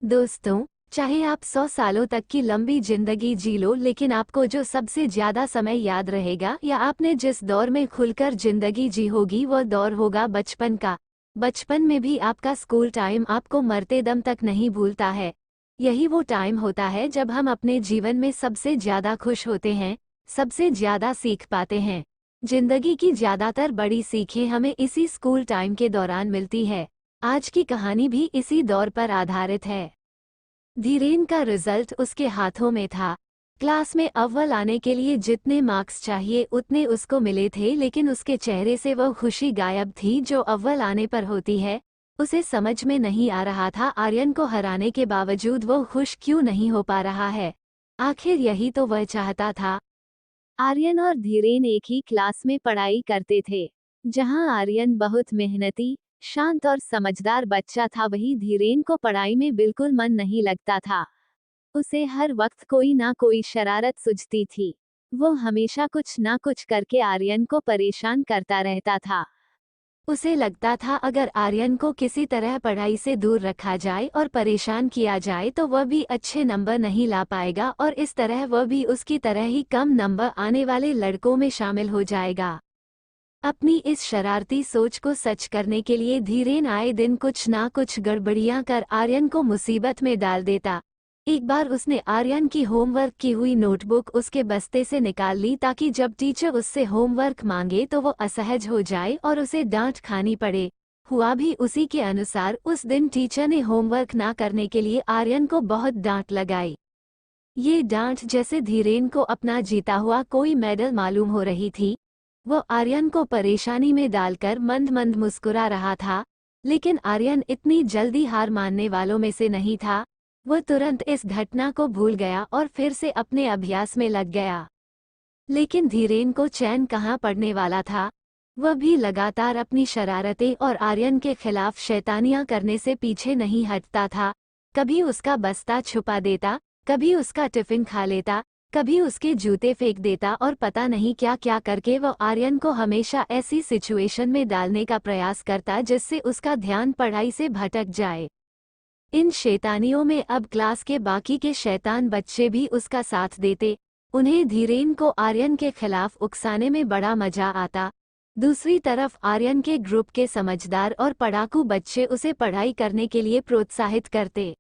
दोस्तों, चाहे आप 100 सालों तक की लंबी जिंदगी जी लो, लेकिन आपको जो सबसे ज्यादा समय याद रहेगा या आपने जिस दौर में खुलकर जिंदगी जी होगी वो दौर होगा बचपन का। बचपन में भी आपका स्कूल टाइम आपको मरते दम तक नहीं भूलता है। यही वो टाइम होता है जब हम अपने जीवन में सबसे ज्यादा खुश होते हैं, सबसे ज्यादा सीख पाते हैं। जिंदगी की ज्यादातर बड़ी सीखें हमें इसी स्कूल टाइम के दौरान मिलती है। आज की कहानी भी इसी दौर पर आधारित है। धीरेन का रिजल्ट उसके हाथों में था। क्लास में अव्वल आने के लिए जितने मार्क्स चाहिए उतने उसको मिले थे, लेकिन उसके चेहरे से वह खुशी गायब थी जो अव्वल आने पर होती है। उसे समझ में नहीं आ रहा था आर्यन को हराने के बावजूद वो खुश क्यों नहीं हो पा रहा है। आखिर यही तो वह चाहता था। आर्यन और धीरेन एक ही क्लास में पढ़ाई करते थे। जहां आर्यन बहुत मेहनती, शांत और समझदार बच्चा था, वहीं धीरेन को पढ़ाई में बिल्कुल मन नहीं लगता था। उसे हर वक्त कोई ना कोई शरारत सूझती थी। वो हमेशा कुछ ना कुछ करके आर्यन को परेशान करता रहता था। उसे लगता था अगर आर्यन को किसी तरह पढ़ाई से दूर रखा जाए और परेशान किया जाए तो वह भी अच्छे नंबर नहीं ला पाएगा और इस तरह वह भी उसकी तरह ही कम नंबर आने वाले लड़कों में शामिल हो जाएगा। अपनी इस शरारती सोच को सच करने के लिए धीरेन आए दिन कुछ ना कुछ गड़बड़ियां कर आर्यन को मुसीबत में डाल देता। एक बार उसने आर्यन की होमवर्क की हुई नोटबुक उसके बस्ते से निकाल ली ताकि जब टीचर उससे होमवर्क मांगे तो वो असहज हो जाए और उसे डांट खानी पड़े। हुआ भी उसी के अनुसार उस दिन टीचर ने होमवर्क ना करने के लिए आर्यन को बहुत डांट लगाई। ये डांट जैसे धीरेन को अपना जीता हुआ कोई मेडल मालूम हो रही थी। वो आर्यन को परेशानी में डालकर मंद मंद मुस्कुरा रहा था, लेकिन आर्यन इतनी जल्दी हार मानने वालों में से नहीं था। वो तुरंत इस घटना को भूल गया और फिर से अपने अभ्यास में लग गया। लेकिन धीरेन को चैन कहाँ पड़ने वाला था। वह भी लगातार अपनी शरारतें और आर्यन के खिलाफ शैतानियां करने से पीछे नहीं हटता था। कभी उसका बस्ता छुपा देता, कभी उसका टिफिन खा लेता, कभी उसके जूते फेंक देता और पता नहीं क्या क्या करके वह आर्यन को हमेशा ऐसी सिचुएशन में डालने का प्रयास करता जिससे उसका ध्यान पढ़ाई से भटक जाए। इन शैतानियों में अब क्लास के बाकी के शैतान बच्चे भी उसका साथ देते। उन्हें धीरेन को आर्यन के खिलाफ उकसाने में बड़ा मजा आता। दूसरी तरफ आर्यन के ग्रुप के समझदार और पढ़ाकू बच्चे उसे पढ़ाई करने के लिए प्रोत्साहित करते।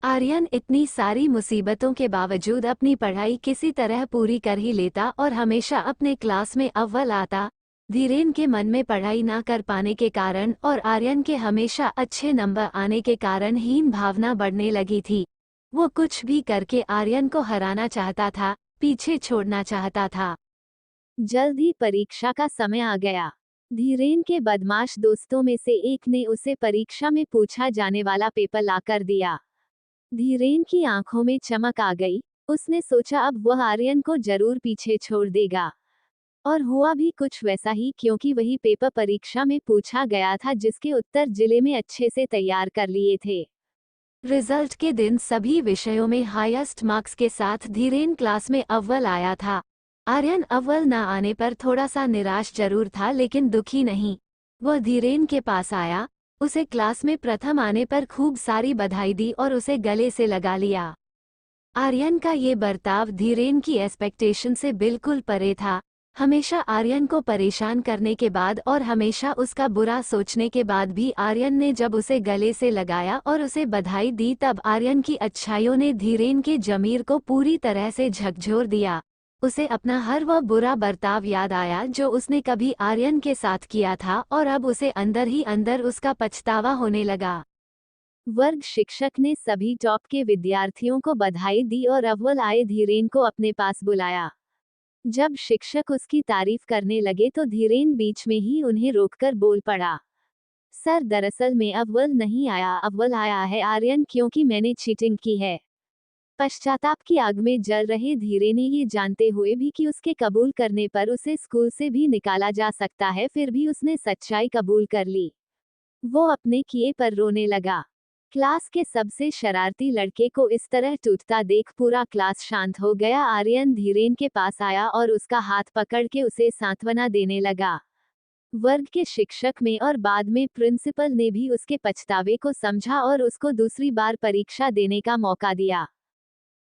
आर्यन इतनी सारी मुसीबतों के बावजूद अपनी पढ़ाई किसी तरह पूरी कर ही लेता और हमेशा अपने क्लास में अव्वल आता। धीरेन के मन में पढ़ाई ना कर पाने के कारण और आर्यन के हमेशा अच्छे नंबर आने के कारण हीन भावना बढ़ने लगी थी। वो कुछ भी करके आर्यन को हराना चाहता था, पीछे छोड़ना चाहता था। जल्द ही परीक्षा का समय आ गया। धीरेन के बदमाश दोस्तों में से एक ने उसे परीक्षा में पूछा जाने वाला पेपर लाकर दिया। धीरेन की आंखों में चमक आ गई। उसने सोचा अब वह आर्यन को जरूर पीछे छोड़ देगा। और हुआ भी कुछ वैसा ही, क्योंकि वही पेपर परीक्षा में पूछा गया था जिसके उत्तर जिले में अच्छे से तैयार कर लिए थे। रिजल्ट के दिन सभी विषयों में हाईएस्ट मार्क्स के साथ धीरेन क्लास में अव्वल आया था। आर्यन अव्वल न आने पर थोड़ा सा निराश जरूर था, लेकिन दुखी नहीं। वह धीरेन के पास आया, उसे क्लास में प्रथम आने पर खूब सारी बधाई दी और उसे गले से लगा लिया। आर्यन का ये बर्ताव धीरेन की एक्सपेक्टेशन से बिल्कुल परे था। हमेशा आर्यन को परेशान करने के बाद और हमेशा उसका बुरा सोचने के बाद भी आर्यन ने जब उसे गले से लगाया और उसे बधाई दी, तब आर्यन की अच्छाइयों ने धीरेन के जमीर को पूरी तरह से झकझोर दिया। उसे अपना हर वह बुरा बर्ताव याद आया जो उसने कभी आर्यन के साथ किया था और अब उसे अंदर ही अंदर उसका पछतावा होने लगा। वर्ग शिक्षक ने सभी टॉप के विद्यार्थियों को बधाई दी और अव्वल आए धीरेन को अपने पास बुलाया। जब शिक्षक उसकी तारीफ करने लगे तो धीरेन बीच में ही उन्हें रोककर बोल पड़ा, सर दरअसल मैं अव्वल नहीं आया, अव्वल आया है आर्यन, क्योंकि मैंने चीटिंग की है। पश्चाताप की आग में जल रहे धीरेन ने ये जानते हुए भी कि उसके कबूल करने पर उसे स्कूल से भी निकाला जा सकता है, फिर भी उसने सच्चाई कबूल कर ली। वो अपने किए पर रोने लगा। क्लास के सबसे शरारती लड़के को इस तरह टूटता देख पूरा क्लास शांत हो गया। आर्यन धीरेन के पास आया और उसका हाथ पकड़ के उसे सांत्वना देने लगा। वर्ग के शिक्षक में और बाद में प्रिंसिपल ने भी उसके पछतावे को समझा और उसको दूसरी बार परीक्षा देने का मौका दिया।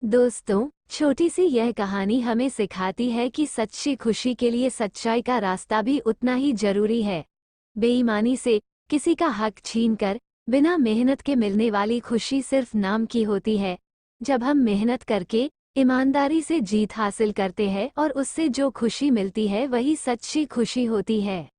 दोस्तों, छोटी सी यह कहानी हमें सिखाती है कि सच्ची खुशी के लिए सच्चाई का रास्ता भी उतना ही जरूरी है। बेईमानी से किसी का हक छीनकर बिना मेहनत के मिलने वाली खुशी सिर्फ नाम की होती है। जब हम मेहनत करके ईमानदारी से जीत हासिल करते हैं और उससे जो खुशी मिलती है वही सच्ची खुशी होती है।